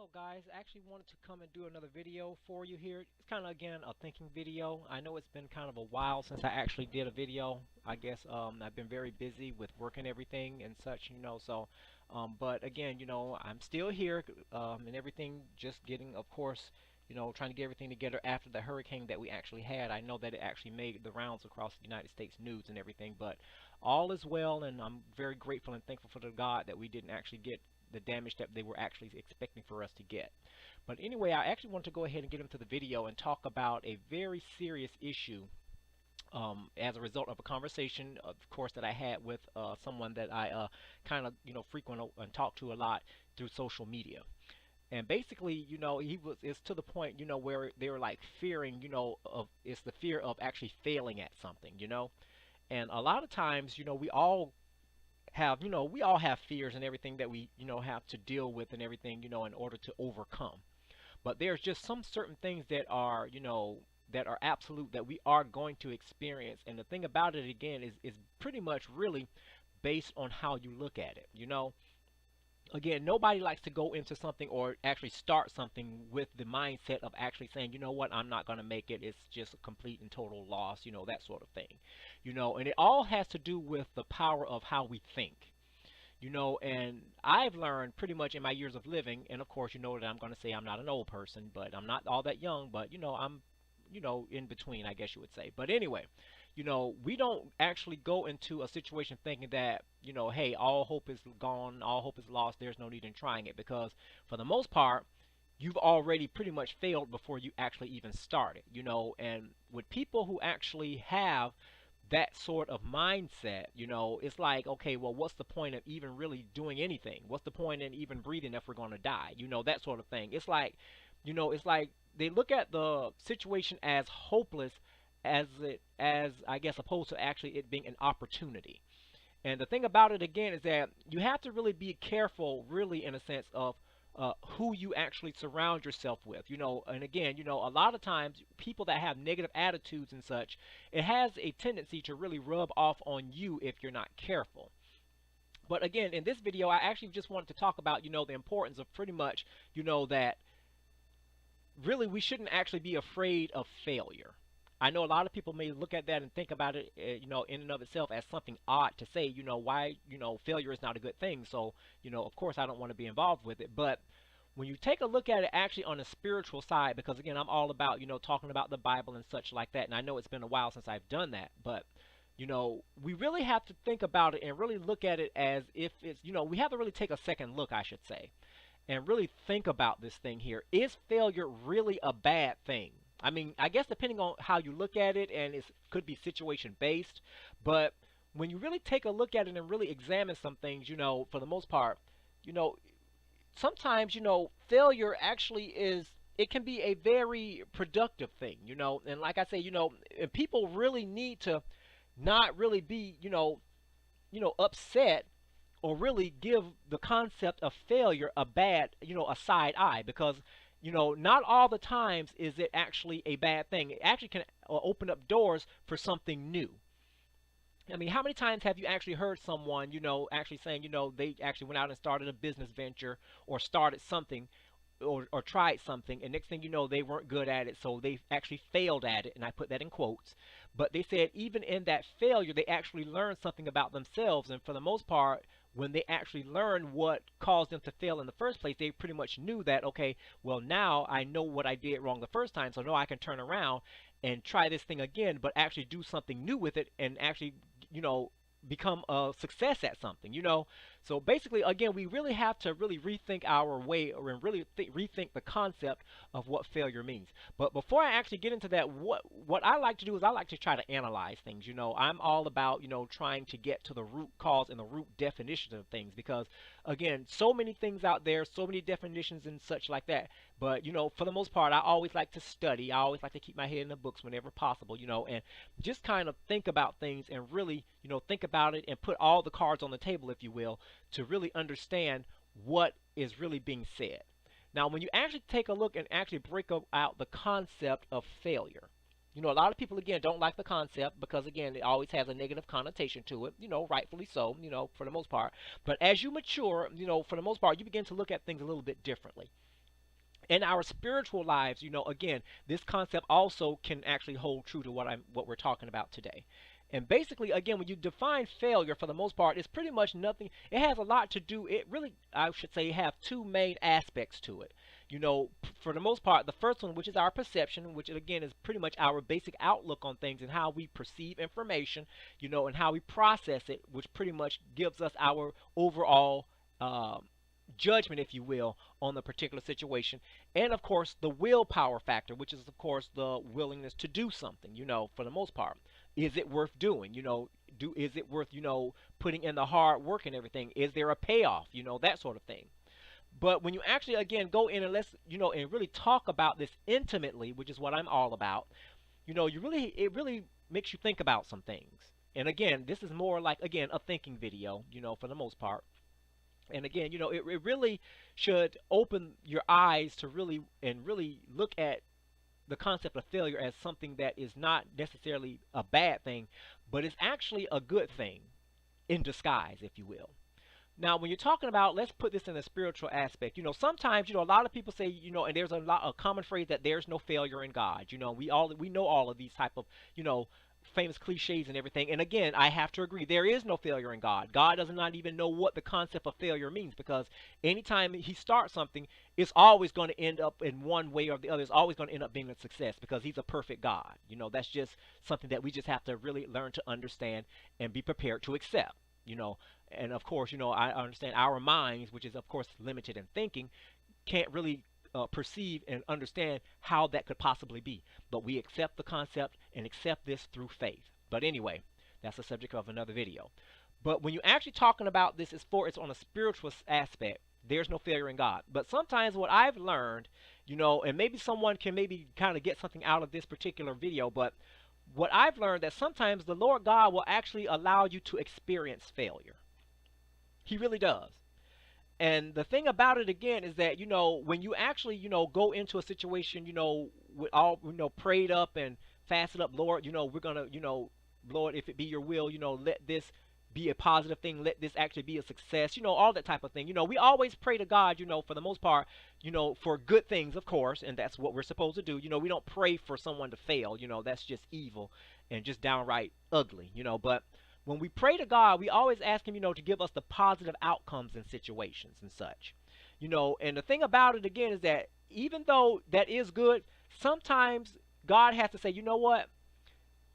Hello guys, I actually wanted to come and do another video for you here. It's kind of again a thinking video. I know it's been kind of a while since I actually did a video. I guess I've been very busy with work and everything and such, but again, I'm still here and everything, just getting, of course, trying to get everything together after the hurricane that we actually had. I know that it actually made the rounds across the United States news and everything, but all is well, and I'm very grateful and thankful for the God that we didn't actually get the damage that they were actually expecting for us to get. But anyway, I actually want to go ahead and get into the video and talk about a very serious issue as a result of a conversation, of course, that I had with someone that I kind of, frequent and talk to a lot through social media. And basically, it's to the point, where they were like fearing, it's the fear of actually failing at something, And a lot of times, we all have fears and everything that we, have to deal with and everything, in order to overcome. But there's just some certain things that are, that are absolute that we are going to experience. And the thing about it again is pretty much really based on how you look at it, Again, nobody likes to go into something or actually start something with the mindset of actually saying, you know what, I'm not going to make it. It's just a complete and total loss, that sort of thing. And it all has to do with the power of how we think. And I've learned pretty much in my years of living, and of course, that I'm going to say I'm not an old person, but I'm not all that young, but, I'm, in between, I guess you would say. But anyway, we don't actually go into a situation thinking that, hey, all hope is gone, all hope is lost, there's no need in trying it, because for the most part, you've already pretty much failed before you actually even started, and with people who actually have that sort of mindset, it's like, okay, well, what's the point of even really doing anything? What's the point in even breathing if we're going to die? That sort of thing. It's like they look at the situation as hopeless as I guess opposed to actually it being an opportunity. And the thing about it again is that you have to really be careful, really, in a sense of who you actually surround yourself with. And again, a lot of times people that have negative attitudes and such, it has a tendency to really rub off on you if you're not careful. But again, in this video, I actually just wanted to talk about, the importance of pretty much, that really we shouldn't actually be afraid of failure. I know a lot of people may look at that and think about it, in and of itself as something odd to say, why, failure is not a good thing. So, of course, I don't want to be involved with it. But when you take a look at it actually on a spiritual side, because again, I'm all about, talking about the Bible and such like that. And I know it's been a while since I've done that, but we really have to think about it and really look at it as if it's, we have to really take a second look, I should say, and really think about this thing here. Is failure really a bad thing? I mean, I guess depending on how you look at it, and it could be situation based, but when you really take a look at it and really examine some things, for the most part, you know, sometimes, failure actually it can be a very productive thing, and like I say, and people really need to not really be, upset or really give the concept of failure a bad, a side eye, because not all the times is it actually a bad thing. It actually can open up doors for something new. I mean, how many times have you actually heard someone, actually saying, they actually went out and started a business venture or started something or tried something, and next thing you know, they weren't good at it, so they actually failed at it, and I put that in quotes. But they said even in that failure, they actually learned something about themselves, and for the most part, when they actually learned what caused them to fail in the first place, they pretty much knew that, okay, well, now I know what I did wrong the first time, so now I can turn around and try this thing again, but actually do something new with it and actually, become a success at something, So basically, again, we really have to really rethink our way, or really rethink the concept of what failure means. But before I actually get into that, what I like to do is I like to try to analyze things. I'm all about, trying to get to the root cause and the root definition of things, because again, so many things out there, so many definitions and such like that. But for the most part, I always like to study. I always like to keep my head in the books whenever possible, and just kind of think about things and really, think about it and put all the cards on the table, if you will, to really understand what is really being said. Now, when you actually take a look and actually break out the concept of failure, a lot of people, again, don't like the concept because, again, it always has a negative connotation to it, rightfully so, for the most part. But as you mature, for the most part, you begin to look at things a little bit differently. In our spiritual lives, again, this concept also can actually hold true to what we're talking about today. And basically, again, when you define failure, for the most part, it's pretty much nothing. It has a lot to do. It really, I should say, have two main aspects to it. For the most part, the first one, which is our perception, which again is pretty much our basic outlook on things and how we perceive information, and how we process it, which pretty much gives us our overall judgment, if you will, on the particular situation. And of course, the willpower factor, which is, of course, the willingness to do something, for the most part. Is it worth doing? Is it worth, putting in the hard work and everything? Is there a payoff? That sort of thing. But when you actually, again, go in and and really talk about this intimately, which is what I'm all about, it really makes you think about some things. And again, this is more like, again, a thinking video, for the most part. And again, it really should open your eyes to really look at the concept of failure as something that is not necessarily a bad thing, but it's actually a good thing in disguise, if you will. Now, when you're talking about, let's put this in a spiritual aspect. Sometimes, a lot of people say, and there's a common phrase that there's no failure in God. We know all of these type of, famous cliches and everything. And again, I have to agree, there is no failure in God. God does not even know what the concept of failure means, because anytime he starts something, it's always going to end up in one way or the other. It's always going to end up being a success, because he's a perfect God. That's just something that we just have to really learn to understand and be prepared to accept. And of course, I understand our minds, which is of course limited in thinking, can't really perceive and understand how that could possibly be. But we accept the concept and accept this through faith. But anyway, that's the subject of another video. But when you're actually talking about this, it's on a spiritual aspect. There's no failure in God. But sometimes what I've learned, and maybe someone can maybe kind of get something out of this particular video, but what I've learned, that sometimes the Lord God will actually allow you to experience failure. He really does. And the thing about it again is that, when you actually, go into a situation, with all, prayed up and fasted up, Lord, we're going to, Lord, if it be your will, let this be a positive thing. Let this actually be a success, all that type of thing. We always pray to God, for the most part, for good things, of course, and that's what we're supposed to do. We don't pray for someone to fail, that's just evil and just downright ugly, but when we pray to God, we always ask him, to give us the positive outcomes in situations and such. And the thing about it again is that even though that is good, sometimes God has to say, you know what?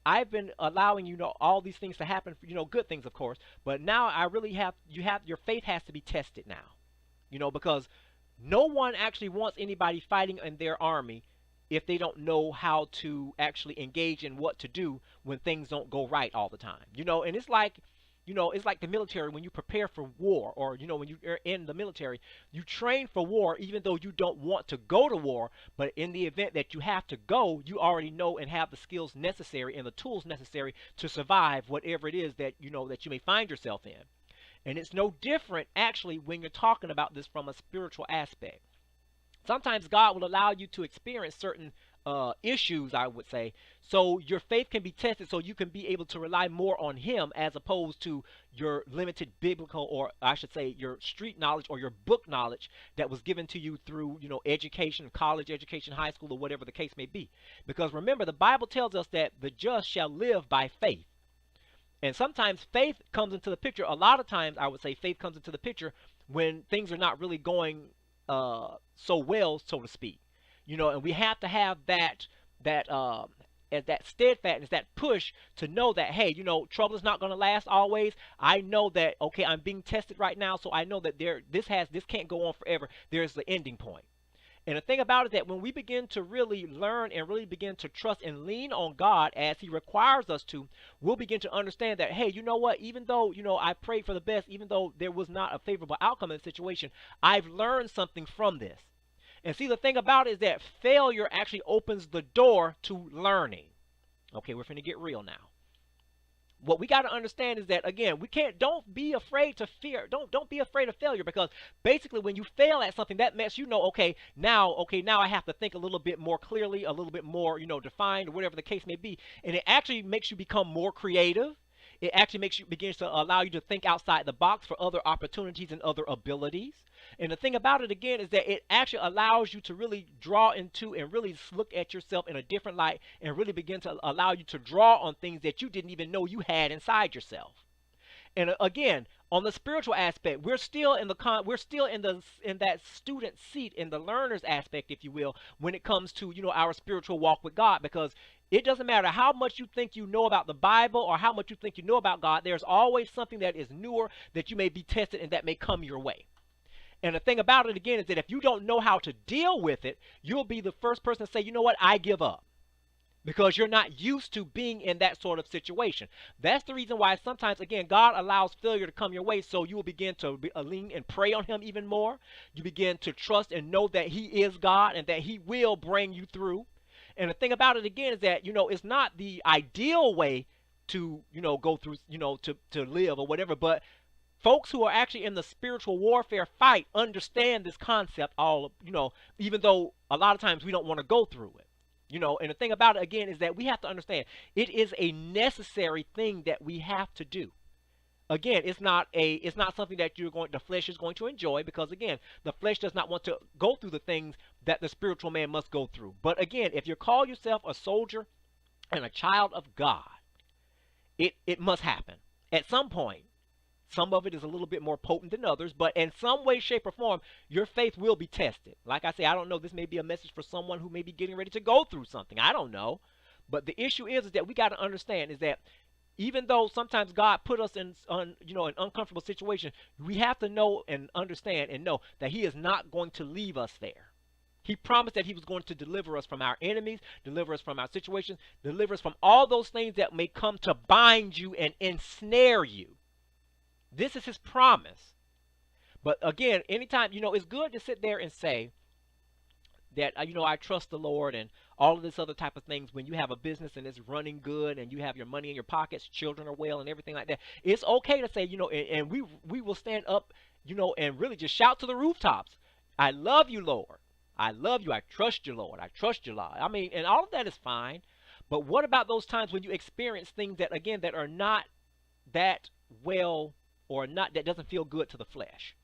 I've been allowing, all these things to happen, good things, of course, but now I really your faith has to be tested now, because no one actually wants anybody fighting in their army if they don't know how to actually engage in what to do when things don't go right all the time. And it's like, it's like the military. When you prepare for war, or when you're in the military, you train for war even though you don't want to go to war, but in the event that you have to go, you already know and have the skills necessary and the tools necessary to survive whatever it is that that you may find yourself in. And it's no different actually when you're talking about this from a spiritual aspect. Sometimes God will allow you to experience certain issues, I would say, so your faith can be tested, so you can be able to rely more on him as opposed to your limited biblical, or I should say your street knowledge or your book knowledge that was given to you through, education, college education, high school, or whatever the case may be. Because remember, the Bible tells us that the just shall live by faith. And sometimes faith comes into the picture. A lot of times, I would say faith comes into the picture when things are not really going so well, so to speak, and we have to have that steadfastness, that push to know that, hey, trouble is not going to last always. I know that, okay, I'm being tested right now, so I know that this can't go on forever. There's the ending point. And the thing about it, that when we begin to really learn and really begin to trust and lean on God as he requires us to, we'll begin to understand that, hey, you know what, even though, I prayed for the best, even though there was not a favorable outcome in the situation, I've learned something from this. And see, the thing about it is that failure actually opens the door to learning. Okay, we're finna get real now. What we got to understand is that, again, don't be afraid to fear. Don't be afraid of failure, because basically when you fail at something, that makes okay, now I have to think a little bit more clearly, a little bit more, defined, or whatever the case may be. And it actually makes you become more creative. It actually begins to allow you to think outside the box for other opportunities and other abilities. And the thing about it again is that it actually allows you to really draw into and really look at yourself in a different light and really begin to allow you to draw on things that you didn't even know you had inside yourself. And again, on the spiritual aspect, we're still in in that student seat, in the learner's aspect, if you will, when it comes to, our spiritual walk with God, because it doesn't matter how much you think you know about the Bible or how much you think you know about God, there's always something that is newer that you may be tested and that may come your way. And the thing about it again is that if you don't know how to deal with it, you'll be the first person to say, you know what, I give up, because you're not used to being in that sort of situation. That's the reason why sometimes, again, God allows failure to come your way, so you will begin to lean and pray on him even more. You begin to trust and know that he is God and that he will bring you through. And the thing about it again is that, it's not the ideal way to, go through, to live or whatever, but folks who are actually in the spiritual warfare fight understand this concept even though a lot of times we don't want to go through it. And the thing about it again is that we have to understand it is a necessary thing that we have to do. Again, it's not something that the flesh is going to enjoy, because again, the flesh does not want to go through the things that the spiritual man must go through. But again, if you call yourself a soldier and a child of God, it must happen at some point. Some of it is a little bit more potent than others, but in some way, shape, or form, your faith will be tested. Like I say, I don't know, this may be a message for someone who may be getting ready to go through something. I don't know. But the issue is that we got to understand is that even though sometimes God put us in an uncomfortable situation, we have to know and understand and know that he is not going to leave us there. He promised that he was going to deliver us from our enemies, deliver us from our situations, deliver us from all those things that may come to bind you and ensnare you. This is his promise. But again, anytime, it's good to sit there and say that, I trust the Lord and all of this other type of things when you have a business and it's running good and you have your money in your pockets, children are well and everything like that. It's okay to say, and we will stand up, and really just shout to the rooftops. I love you, Lord. I love you. I trust you, Lord. I trust you, Lord. I mean, and all of that is fine. But what about those times when you experience things that, again, that are not that well, or not, that doesn't feel good to the flesh?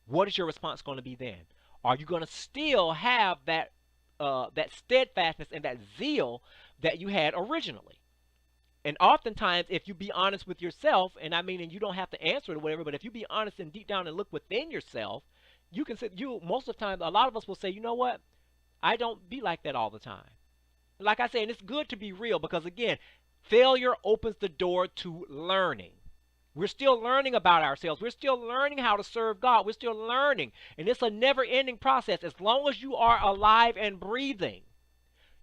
What is your response going to be then? Are you going to still have that steadfastness and that zeal that you had originally? And oftentimes, if you be honest with yourself, and you don't have to answer it or whatever, but if you be honest and deep down and look within yourself, you can say, most of the time, a lot of us will say, you know what? I don't be like that all the time. Like I said, and it's good to be real, because again, failure opens the door to learning. We're still learning about ourselves. We're still learning how to serve God. We're still learning. And it's a never-ending process. As long as you are alive and breathing,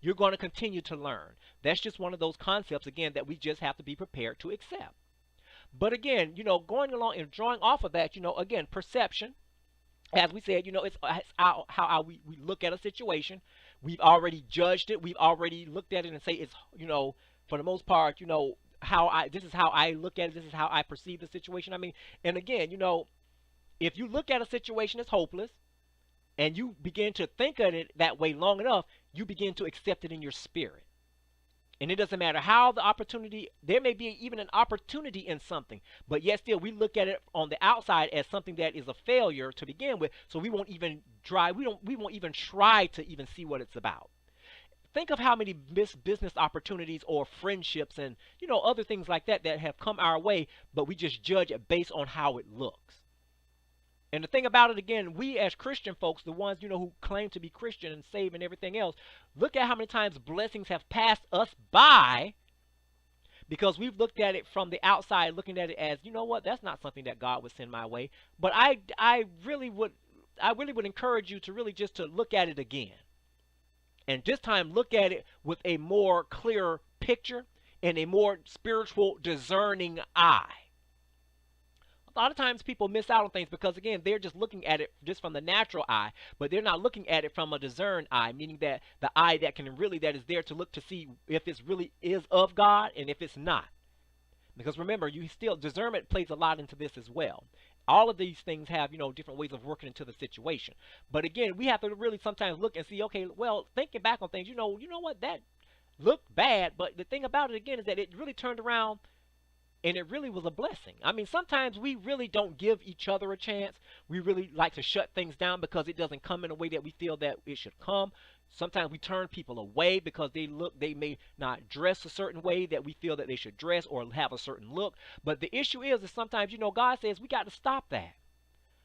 you're going to continue to learn. That's just one of those concepts, again, that we just have to be prepared to accept. But again, going along and drawing off of that, again, perception, as we said, it's how we look at a situation. We've already judged it. We've already looked at it and say it's, for the most part, this is how I look at it. This is how I perceive the situation. And again, if you look at a situation as hopeless and you begin to think of it that way long enough, you begin to accept it in your spirit. And it doesn't matter how the opportunity, there may be even an opportunity in something, but yet still we look at it on the outside as something that is a failure to begin with. So we won't even try to even see what it's about. Think of how many business opportunities or friendships and, other things like that have come our way, but we just judge it based on how it looks. And the thing about it, again, we as Christian folks, the ones, who claim to be Christian and saved and everything else, look at how many times blessings have passed us by because we've looked at it from the outside, looking at it as, that's not something that God would send my way. But I really would encourage you to really just to look at it again. And this time, look at it with a more clear picture and a more spiritual, discerning eye. A lot of times people miss out on things because, again, they're just looking at it just from the natural eye, but they're not looking at it from a discerned eye, meaning that the eye that is there to look to see if it really is of God and if it's not. Because remember, discernment plays a lot into this as well. All of these things have, different ways of working into the situation. But again, we have to really sometimes look and see, okay, well, thinking back on things, you know what, that looked bad. But the thing about it, again, is that it really turned around and it really was a blessing. I mean, sometimes we really don't give each other a chance. We really like to shut things down because it doesn't come in a way that we feel that it should come. Sometimes we turn people away because they may not dress a certain way that we feel that they should dress or have a certain look. But the issue is sometimes, God says we got to stop that,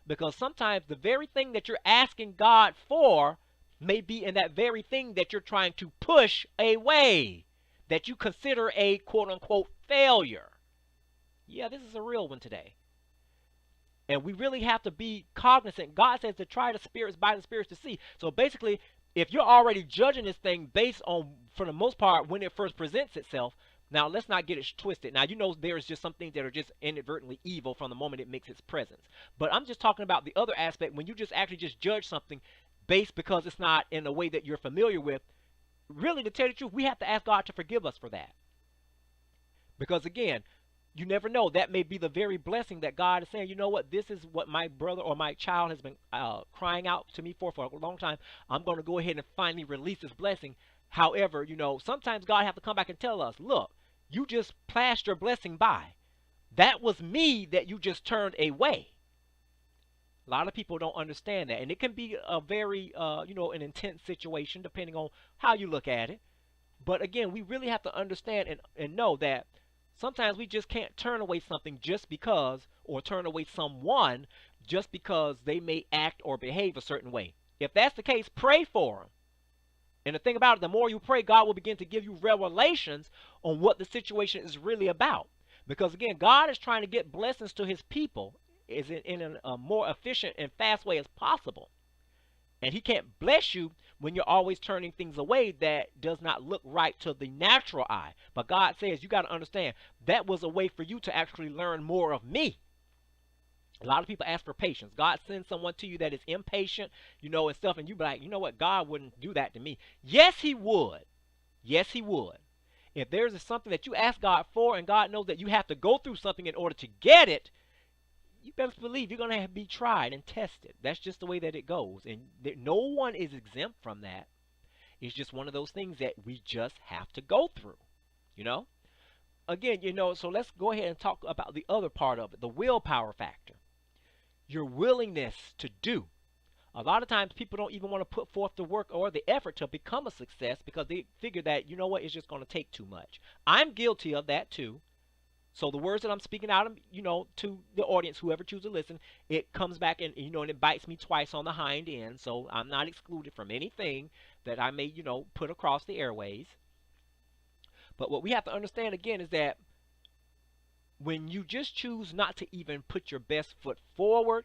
because sometimes the very thing that you're asking God for may be in that very thing that you're trying to push away, that you consider a quote unquote failure. Yeah, this is a real one today. And we really have to be cognizant. God says to try the spirits by the spirits to see. So basically, if you're already judging this thing based on, for the most part, when it first presents itself, now let's not get it twisted. Now, there's just some things that are just inadvertently evil from the moment it makes its presence. But I'm just talking about the other aspect, when you just actually just judge something based because it's not in a way that you're familiar with. Really, to tell you the truth, we have to ask God to forgive us for that. Because again, you never know. That may be the very blessing that God is saying, you know what, this is what my brother or my child has been crying out to me for a long time. I'm going to go ahead and finally release this blessing. However, sometimes God have to come back and tell us, look, you just passed your blessing by. That was me that you just turned away. A lot of people don't understand that. And it can be a very, an intense situation depending on how you look at it. But again, we really have to understand and know that sometimes we just can't turn away something just because, or turn away someone just because they may act or behave a certain way. If that's the case, pray for them. And the thing about it, the more you pray, God will begin to give you revelations on what the situation is really about. Because again, God is trying to get blessings to his people in a more efficient and fast way as possible. And he can't bless you when you're always turning things away that does not look right to the natural eye. But God says, you got to understand, that was a way for you to actually learn more of me. A lot of people ask for patience. God sends someone to you that is impatient, and stuff, and you be like, you know what, God wouldn't do that to me. Yes, he would. Yes, he would. If there's something that you ask God for and God knows that you have to go through something in order to get it, you best believe you're going to have to be tried and tested. That's just the way that it goes. And no one is exempt from that. It's just one of those things that we just have to go through, Again, so let's go ahead and talk about the other part of it, the willpower factor. Your willingness to do. A lot of times people don't even want to put forth the work or the effort to become a success because they figure that, it's just going to take too much. I'm guilty of that too. So the words that I'm speaking out, to the audience, whoever chooses to listen, it comes back and, and it bites me twice on the hind end. So I'm not excluded from anything that I may, put across the airways. But what we have to understand again is that when you just choose not to even put your best foot forward,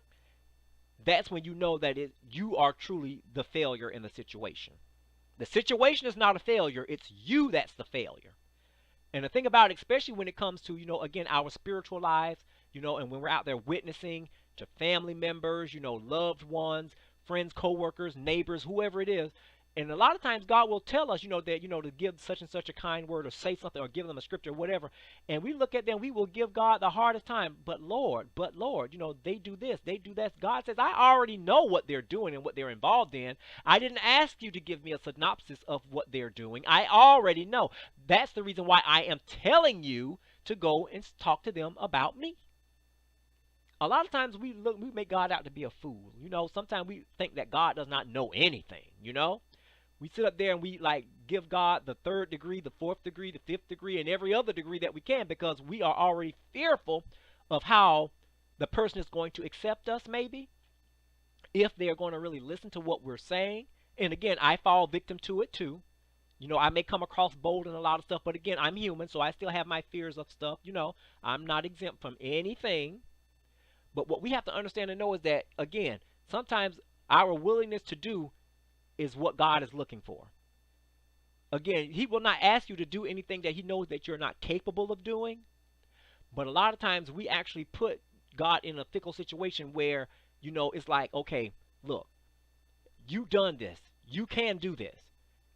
that's when you know that you are truly the failure in the situation. The situation is not a failure. It's you that's the failure. And the thing about it, especially when it comes to, again, our spiritual lives, and when we're out there witnessing to family members, loved ones, friends, co-workers, neighbors, whoever it is. And a lot of times God will tell us, that, to give such and such a kind word or say something or give them a scripture or whatever. And we look at them, we will give God the hardest time. But Lord, they do this, they do that. God says, I already know what they're doing and what they're involved in. I didn't ask you to give me a synopsis of what they're doing. I already know. That's the reason why I am telling you to go and talk to them about me. A lot of times we make God out to be a fool. Sometimes we think that God does not know anything, We sit up there and we give God the 3rd degree, the 4th degree, the 5th degree, and every other degree that we can because we are already fearful of how the person is going to accept us maybe, if they're going to really listen to what we're saying. And again, I fall victim to it too. I may come across bold in a lot of stuff, but again, I'm human, so I still have my fears of stuff. I'm not exempt from anything. But what we have to understand and know is that, again, sometimes our willingness to do is what God is looking for. Again, he will not ask you to do anything that he knows that you're not capable of doing. But a lot of times we actually put God in a fickle situation where, it's like, okay, look, you done this. You can do this.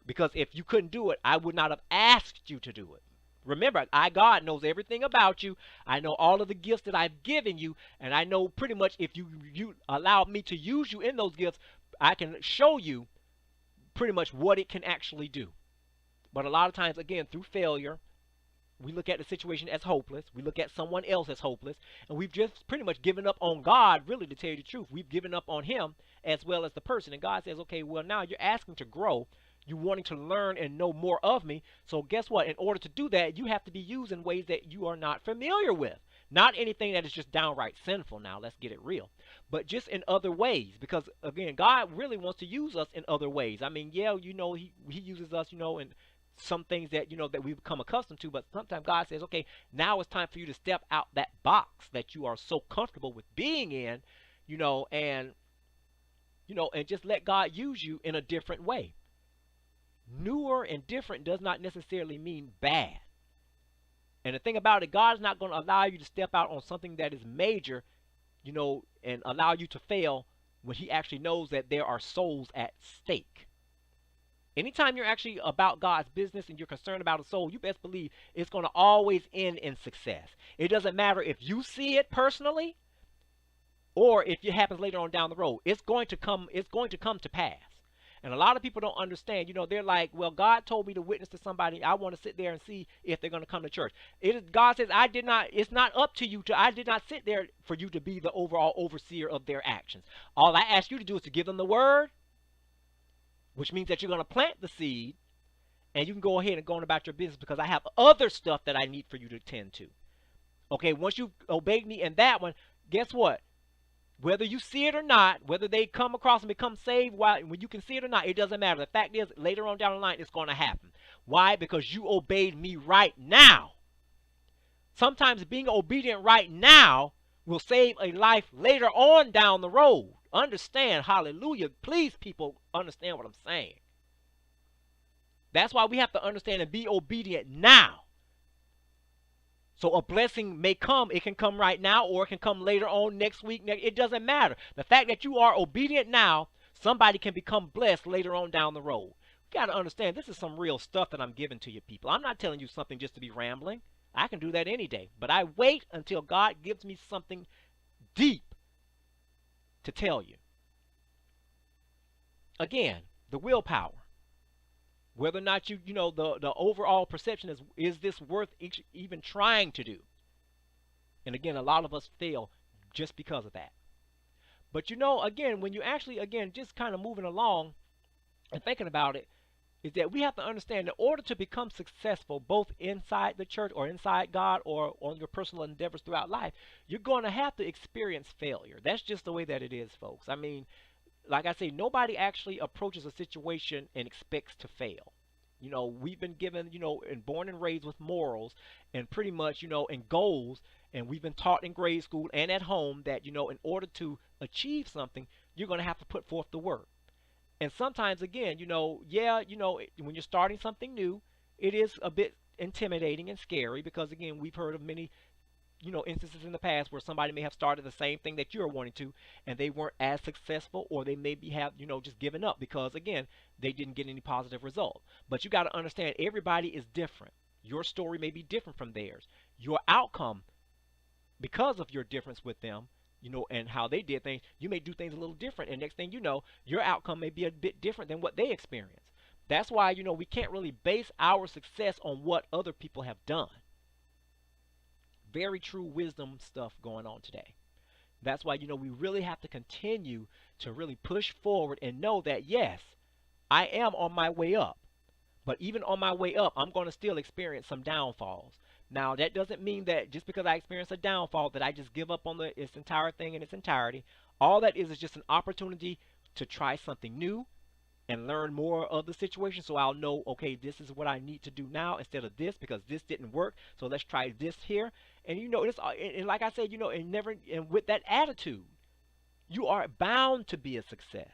Because if you couldn't do it, I would not have asked you to do it. Remember, God knows everything about you. I know all of the gifts that I've given you. And I know pretty much if you allow me to use you in those gifts, I can show you pretty much what it can actually do. But a lot of times, again, through failure, we look at the situation as hopeless. We look at someone else as hopeless. And we've just pretty much given up on God, really, to tell you the truth. We've given up on him as well as the person. And God says, okay, well, now you're asking to grow. You're wanting to learn and know more of me. So guess what? In order to do that, you have to be used in ways that you are not familiar with. Not anything that is just downright sinful now. Let's get it real. But just in other ways. Because, again, God really wants to use us in other ways. I mean, yeah, he uses us, in some things that, that we've become accustomed to. But sometimes God says, okay, now it's time for you to step out that box that you are so comfortable with being in, and, and just let God use you in a different way. Newer and different does not necessarily mean bad. And the thing about it, God is not going to allow you to step out on something that is major, and allow you to fail when he actually knows that there are souls at stake. Anytime you're actually about God's business and you're concerned about a soul, you best believe it's going to always end in success. It doesn't matter if you see it personally or if it happens later on down the road. It's going to come to pass. And a lot of people don't understand. They're like, well, God told me to witness to somebody. I want to sit there and see if they're going to come to church. God says, it's not up to you I did not sit there for you to be the overall overseer of their actions. All I ask you to do is to give them the word, which means that you're going to plant the seed, and you can go ahead and go on about your business because I have other stuff that I need for you to tend to. Okay, once you've obeyed me in that one, guess what? Whether you see it or not, whether they come across and become saved, when you can see it or not, it doesn't matter. The fact is, later on down the line, it's going to happen. Why? Because you obeyed me right now. Sometimes being obedient right now will save a life later on down the road. Understand, hallelujah. Please, people, understand what I'm saying. That's why we have to understand and be obedient now. So a blessing may come. It can come right now or it can come later on next week. It doesn't matter. The fact that you are obedient now, somebody can become blessed later on down the road. You got to understand, this is some real stuff that I'm giving to you people. I'm not telling you something just to be rambling. I can do that any day. But I wait until God gives me something deep to tell you. Again, the willpower. Whether or not the overall perception is this worth even trying to do? And again, a lot of us fail just because of that. But again, when you actually, just kind of moving along and thinking about it, is that we have to understand in order to become successful, both inside the church or inside God or on your personal endeavors throughout life, you're going to have to experience failure. That's just the way that it is, folks. I mean, like I say, nobody actually approaches a situation and expects to fail. We've been given, and born and raised with morals and pretty much, and goals. And we've been taught in grade school and at home that, in order to achieve something, you're going to have to put forth the work. And sometimes, again, when you're starting something new, it is a bit intimidating and scary because, again, we've heard of many instances in the past where somebody may have started the same thing that you're wanting to, and they weren't as successful, or they maybe have, just given up because, again, they didn't get any positive result. But you got to understand, everybody is different. Your story may be different from theirs. Your outcome, because of your difference with them, and how they did things, you may do things a little different, and next thing you know, your outcome may be a bit different than what they experienced. That's why, we can't really base our success on what other people have done. Very true wisdom stuff going on today. That's why, we really have to continue to really push forward and know that, yes, I am on my way up. But even on my way up, I'm going to still experience some downfalls. Now, that doesn't mean that just because I experience a downfall that I just give up on its entire thing in its entirety. All that is just an opportunity to try something new and learn more of the situation, so I'll know, okay, this is what I need to do now instead of this because this didn't work. So let's try this here. And it's, and like I said, and with that attitude, you are bound to be a success.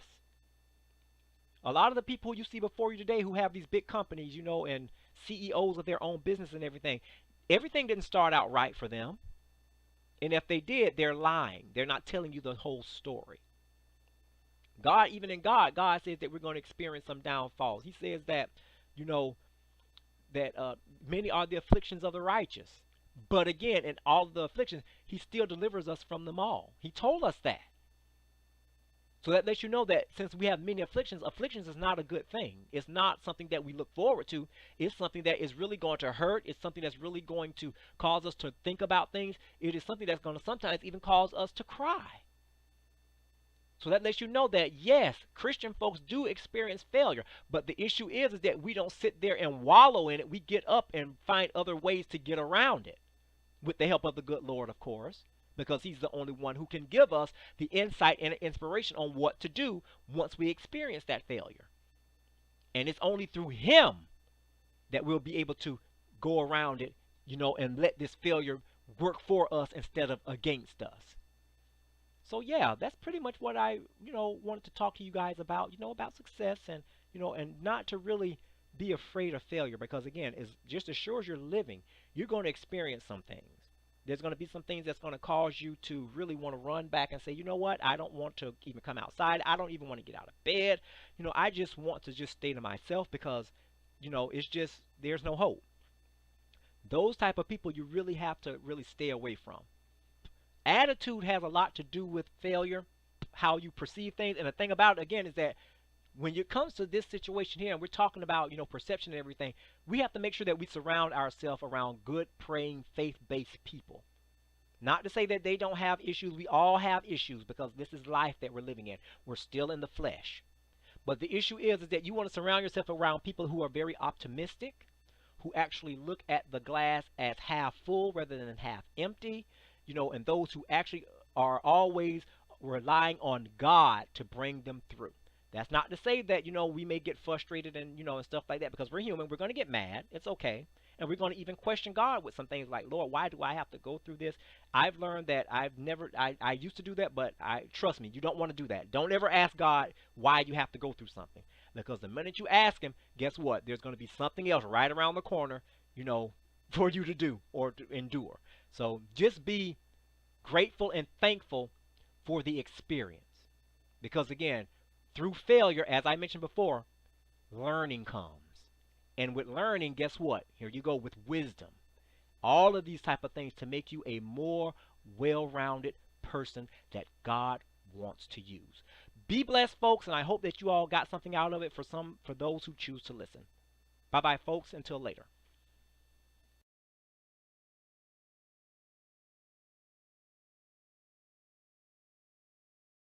A lot of the people you see before you today who have these big companies, and CEOs of their own business and everything didn't start out right for them. And if they did, they're lying. They're not telling you the whole story. Even in God says that we're going to experience some downfalls. He says that, that many are the afflictions of the righteous. But again, in all of the afflictions, he still delivers us from them all. He told us that. So that lets you know that since we have many afflictions, afflictions is not a good thing. It's not something that we look forward to. It's something that is really going to hurt. It's something that's really going to cause us to think about things. It is something that's going to sometimes even cause us to cry. So that lets you know that yes, Christian folks do experience failure, but the issue is that we don't sit there and wallow in it. We get up and find other ways to get around it with the help of the good Lord, of course, because he's the only one who can give us the insight and inspiration on what to do once we experience that failure. And it's only through him that we'll be able to go around it, and let this failure work for us instead of against us. So yeah, that's pretty much what I, wanted to talk to you guys about, about success and not to really be afraid of failure because again, it's just as sure as you're living, you're going to experience some things. There's going to be some things that's going to cause you to really want to run back and say, you know what, I don't want to even come outside. I don't even want to get out of bed. I just want to just stay to myself because, it's just, there's no hope. Those type of people you really have to really stay away from. Attitude has a lot to do with failure, how you perceive things. And the thing about it, again, is that when it comes to this situation here, and we're talking about, perception and everything, we have to make sure that we surround ourselves around good, praying, faith-based people. Not to say that they don't have issues. We all have issues because this is life that we're living in. We're still in the flesh. But the issue is that you want to surround yourself around people who are very optimistic, who actually look at the glass as half full rather than half empty, and those who actually are always relying on God to bring them through. That's not to say that, we may get frustrated and, and stuff like that because we're human. We're going to get mad. It's okay. And we're going to even question God with some things like, Lord, why do I have to go through this? I've learned that I used to do that, but trust me, you don't want to do that. Don't ever ask God why you have to go through something. Because the minute you ask him, guess what? There's going to be something else right around the corner, for you to do or to endure. So just be grateful and thankful for the experience. Because again, through failure, as I mentioned before, learning comes. And with learning, guess what? Here you go with wisdom. All of these type of things to make you a more well-rounded person that God wants to use. Be blessed, folks, and I hope that you all got something out of it for those who choose to listen. Bye-bye, folks. Until later.